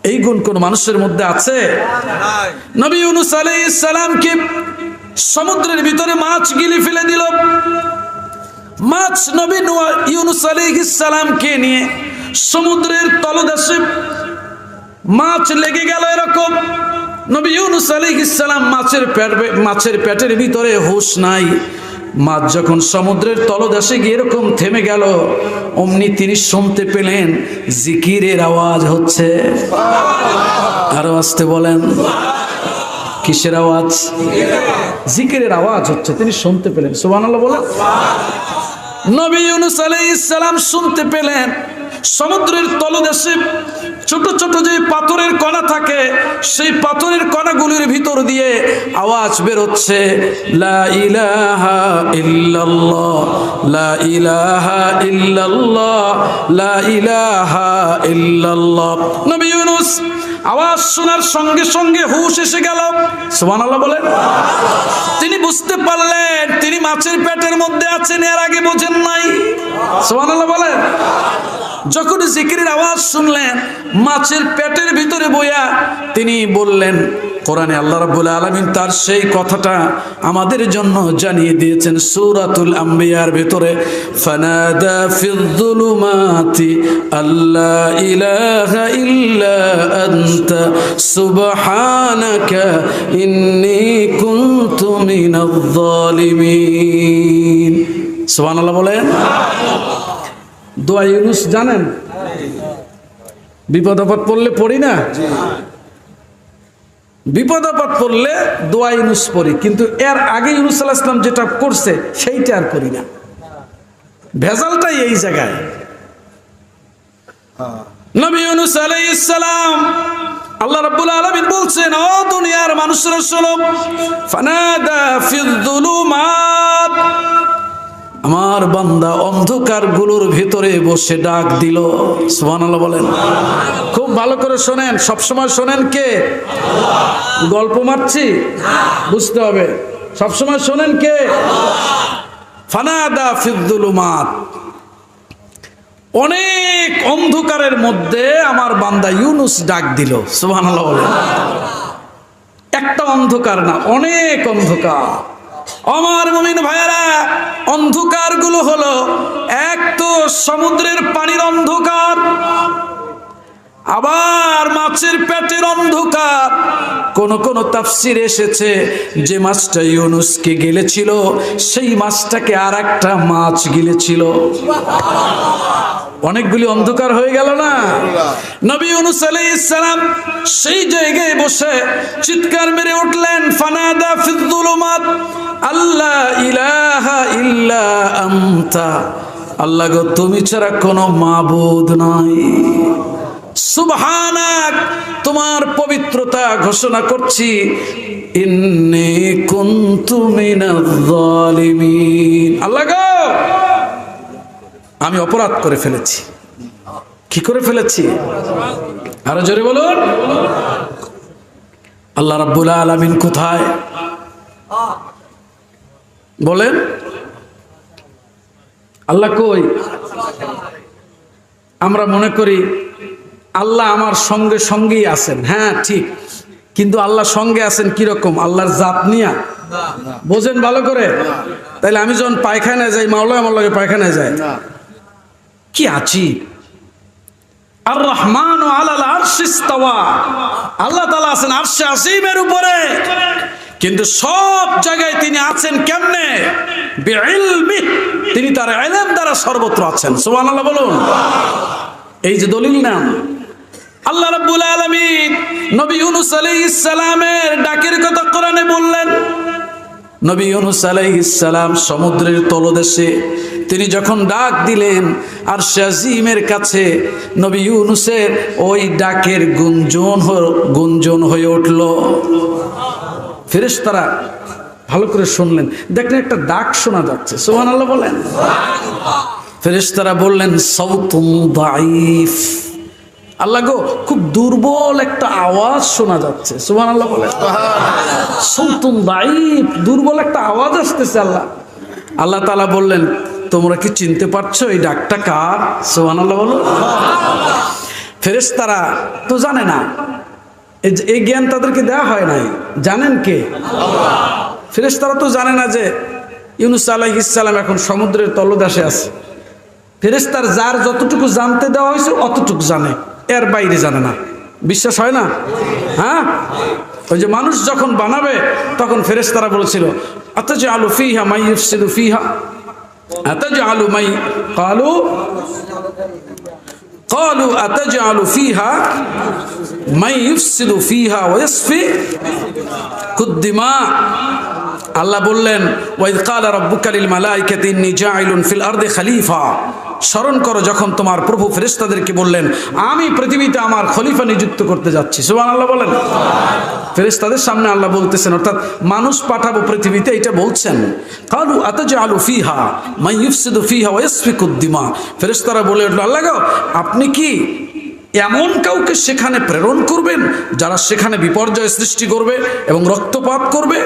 এই গুণ কোন মানুষের মধ্যে আছে? নবী ইউনূস আলাইহিস সালামকে সমুদ্রের ভিতরে মাছ গিলে ফেলে দিল। মাছ নবী ইউনূস আলাইহিস সালামকে নিয়ে সমুদ্রের তলদেশে মাছ লেগে গেল। এরকম নবী ইউনূস আলাইহিস সালাম মাছের পেটের ভিতরে হুঁশ নাই। মাছ যখন সমুদ্রের তলদেশে গিয়ে এরকম থেমে গেল, অমনি তিনি শুনতে পেলেন জিকিরের আওয়াজ হচ্ছে। আরো আসতে বলেন, কিসের আওয়াজ? জিকিরের আওয়াজ হচ্ছে, তিনি শুনতে পেলেন। সুবহানাল্লাহ বলেন। নবী ইউনূস আলাইহিস সালাম শুনতে পেলেন সমুদ্রের তলদেশে ছোট ছোট যে পাথরের কণা থাকে, সেই পাথরের কণাগুলির ভিতর দিয়ে আওয়াজ বের হচ্ছে, লা ইলাহা ইল্লাল্লাহ, লা ইলাহা ইল্লাল্লাহ, লা ইলাহা ইল্লাল্লাহ। নবী ইউনূস আওয়াজ শোনার সঙ্গে সঙ্গে হুঁশ এসে গেল। সুবহানাল্লাহ বলেন। তিনি বুঝতে পারলেন তিনি মাছের পেটের মধ্যে আছেন, এর আগে বোঝেন নাই। সুবহানাল্লাহ বলেন। যখন জিকিরের আওয়াজ শুনলেন মাছের পেটের ভিতরে বইয়া, তিনি বললেন, কোরআনে আল্লাহ রাব্বুল আলামিন তার সেই কথাটা আমাদের জন্য জানিয়ে দিয়েছেন সূরাতুল আম্বিয়ার ভিতরে, ফানাদা ফিয যুলুমাতি আল্লা ইলাহা ইল্লা আনতা সুবহানাকা ইন্নী কুনতু মিনাজ জালিমিন। সুবহানাল্লাহ বলেন। দোয়া ইউনূস জানেন? বিপদ আপদ পড়লে পড়ি না? বিপদ আপদ পড়লে দোয়া ইউনূস পড়ি, কিন্তু এর আগে ইউনূস আলাইহিস সালাম যেটা করছে সেইটা আর করি না। ভেজালটাই এই জায়গায়। নবী ইউনূস আলাইহিস সালাম, আল্লাহ রাব্বুল আলামিন বলছেন, ও দুনিয়ার মানুষেরা শোনো, ফানাদা ফিয যুলুমাত, আমার বান্দা অন্ধকার গুলোর ভিতরে বসে ডাক দিল। সুবহানাল্লাহ বলেন। খুব ভালো করে শোনেন, সবসময় শোনেন কে? গল্প মারছি? বুঝতে হবে, সবসময় শোনেন কে? ফানাদা ফিয যুলুমাত, অনেক অন্ধকারের মধ্যে আমার বান্দা ইউনূস ডাক দিল। সুবহানাল্লাহ বলেন। একটা অন্ধকার না, অনেক অন্ধকার। আমার মুমিন ভাইয়েরা, অন্ধকার গুলো হলো, এক তো সমুদ্রের পানির অন্ধকার, আবার মাছের পেটের অন্ধকার। কোন কোন তাফসিরে এসেছে যে মাছটা ইউনূসকে গিলেছিল সেই মাছটাকে আর একটা মাছ গিলেছিল। অনেকগুলি অন্ধকার হয়ে গেল না? নবী ইউনূস আলাইহিস সালাম সেই জায়গায় বসে চিৎকার মেরে উঠলেন, ফানাদা ফিয যুলুমাত আল্লা ইলাহা ইল্লা আনতা, আল্লাহ গো তুমি ছাড়া কোনো মাবুদ নাই। সুবহানাক, তোমার পবিত্রতা ঘোষণা করছি। ইন্নী কুনতু মিনাজ জালিমিন, আল্লাহ গো আমি অপরাধ করে ফেলেছি। কি করে ফেলেছি? আরো জোরে বলুন। আল্লাহ রাব্বুল আলামিন কোথায় বলেন? আল্লাহ কই? আমরা মনে করি আল্লাহ আমার সঙ্গে সঙ্গেই আছেন। হ্যাঁ ঠিক, কিন্তু আল্লাহ সঙ্গে আছেন কিরকম? আল্লাহর জাত নিয়া বোঝেন ভালো করে। তাইলে আমি যখন পায়খানায় যাই, মাওলা আমার লগে পায়খানায় যায়, কি আছি? আর রহমান আলাল আরশি ইস্তাওয়া, আল্লাহ তাআলা আছেন আরশে আসীমের উপরে, কিন্তু সব জায়গায় তিনি আছেন কেমনে? বিইলমি, তিনি তার ইলম দ্বারা সর্বত্র আছেন। সুবহানাল্লাহ বলুন। এই যে দলিল নাম, আল্লাহ রাব্বুল আলামিন নবী ইউনূস আলাইহিস সালামের ডাকের কথা কোরআনে বললেন। নবী ইউনূস আলাইহিস সালাম সমুদ্রের তলদেশে তিনি যখন ডাক দিলেন, আরশে আজিমের কাছে নবী ইউনূসের ওই ডাকের গুঞ্জন হয়ে উঠল। ফেরেশতারা ভালো করে শুনলেন, দেখলেন একটা ডাক শোনা যাচ্ছে। সুবহানাল্লাহ বলেন। ফেরেশতারা বললেন, সাউতুন দাঈফ, আল্লাহ গো খুব দুর্বল একটা আওয়াজ শোনা যাচ্ছে। সুবহানাল্লাহ বলেন। সাউতুন দাঈফ, দুর্বল একটা আওয়াজ আসতেছে। আল্লাহ তাআলা বললেন, তোমরা কি চিনতে পারছো এই ডাকটা কার? সুবহানাল্লাহ বলো। ফেরেশতারা তো জানে না, এই জ্ঞান তাদেরকে দেওয়া হয় নাই। জানেন কে? ফেরেশতারা তো জানে না যে ইউনূস আলাইহিস সালাম এখন সমুদ্রের তলদেশে আছে। ফেরেশতার যার যতটুকু জানতে দেওয়া হয়েছে অতটুকু জানে, এর বাইরে জানে না। বিশ্বাস হয় না? হ্যাঁ, ওই যে মানুষ যখন বানাবে তখন ফেরেশতারা বলেছিল আতাজআলু ফীহা মান ইউফসিদু ফীহা আতাজআলু মাই ক্বালু আতাজআলু ফীহা মান ইউফসিদু ফীহা ওয়া ইয়াসফিকুদ দিমা। আল্লাহ বললেন ওয়াইদ ক্বালা রাব্বুকা লিল মালাইকাতি ইন্নী জাইলুন ফিল আরদি খলিফা। স্মরণ করো যখন তোমার প্রভু ফেরেশতাদেরকে বললেন আমি পৃথিবীতে আমার খলিফা নিযুক্ত করতে যাচ্ছি। সুবহানাল্লাহ বলেন। ফেরেশতাদের সামনে আল্লাহ বলতেছেন, অর্থাৎ মানুষ পাঠাবো পৃথিবীতে, এটা বলছেন। ক্বালু আতাজআলু ফীহা মান ইউফসিদু ফীহা ওয়া ইয়াসফিকুদ দিমা। ফেরেশতারা বলে উঠল, আল্লাহ গো, আপনি কি এমন কাউকে সেখানে প্রেরণ করবেন যারা সেখানে বিপর্যয় সৃষ্টি করবে এবং রক্তপাত করবে?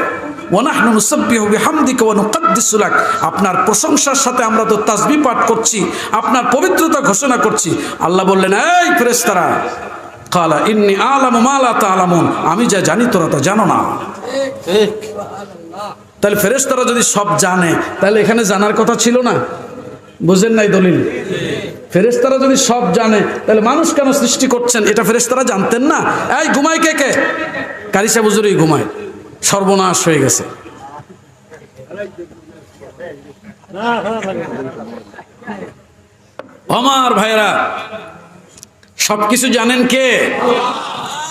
ওয়ানাহনু নুসাব্বিহু বিহামদিকা ওয়া নুকদ্দিসু লাক। আপনার প্রশংসার সাথে আমরা তো তাসবিহ পাঠ করছি, আপনার পবিত্রতা ঘোষণা করছি। আল্লাহ বললেন, এই ফেরেশতারা, ক্বালা ইন্নী আ'লামু মা লা তা'লামুন, আমি যা জানি তোরা তা জানো না। তাহলে ফেরেশতারা যদি সব জানে তাহলে এখানে জানার কথা ছিল না? বুঝেন নাই দলিল? ফেরেশতারা যদি সব জানে তাহলে মানুষ কেন সৃষ্টি করছেন এটা ফেরেশতারা জানতেন না? এই ঘুমায় কে কে? কারি সাহেব হুজুরই ঘুমায়। সর্বনাশ হয়ে গেছে। আমার ভাইরা, সবকিছু জানেন কে?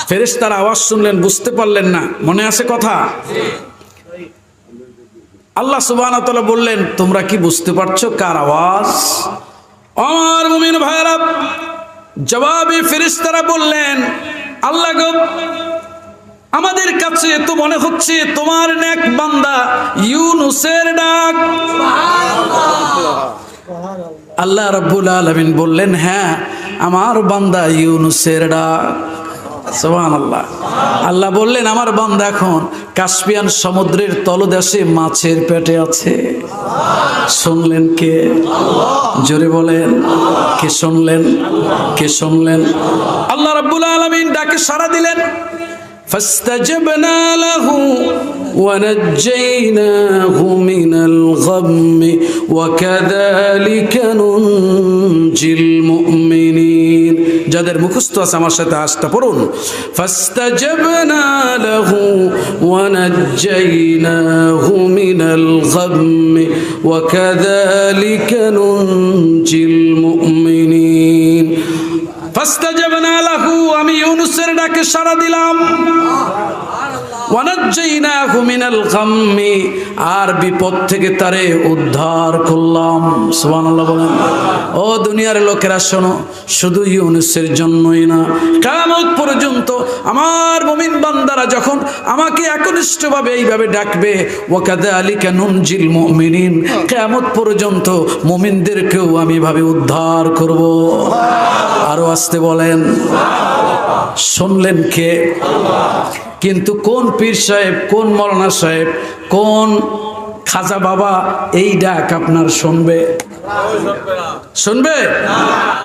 ফেরেশতারা আওয়াজ শুনলেন, বুঝতে পারলেন না। মনে আছে কথা? আল্লাহ সুবহানাহু ওয়া তাআলা বললেন, তোমরা কি বুঝতে পারছো কার আওয়াজ? আমার মুমিন ভাইরা, জবাবে ফেরেশতারা বললেন, আল্লাহ গো, আমাদের কাছে তো মনে হচ্ছে তোমার নেক বান্দা ইউনূসের ডাক। আল্লাহ রাব্বুল আলামিন বললেন, হ্যাঁ, আমার বান্দা ইউনূসের ডাক। সুবহানাল্লাহ। আল্লাহ বললেন, আমার বান্দা এখন কাস্পিয়ান সমুদ্রের তলদেশে মাছের পেটে আছে। শুনলেন কে? জোরে বলেন, কে শুনলেন? কে শুনলেন? আল্লাহ রাব্বুল আলামিন ডাকে সাড়া দিলেন। فاستجبنا له ونجيناه من الغم وكذلك ننجي المؤمنين। যাদের মুখস্থ আছে আমার সাথে আজটা পড়ুন। فاستجبنا له ونجيناه من الغم وكذلك ننجي المؤمنين। ফাস্তাজাবনা লাহু, আমি ইউনূসের ডাকে সাড়া দিলাম। ওয়ানাজ্জাইনাহু মিনাল গাম্মি, আর বিপদ থেকে তারে উদ্ধার করলাম। সুবহানাল্লাহ বলেন। ও দুনিয়ার লোকেরা শোনো, শুধু ইউনূসের জন্যই না, কিয়ামত পর্যন্ত আমার মুমিন বান্দারা যখন আমাকে একনিষ্ঠভাবে এইভাবে ডাকবে, ওয়াকাযালিকা নুনজিল মুমিনিন, কিয়ামত পর্যন্ত মুমিনদেরকেও আমি ভাবে উদ্ধার করব। আরো আসতে বলেন। শুনলেন কে? কিন্তু কোন পীর সাহেব, কোন মৌলানা সাহেব, কোন খাজা বাবা এই ডাক আপনার শুনবে? শুনবে?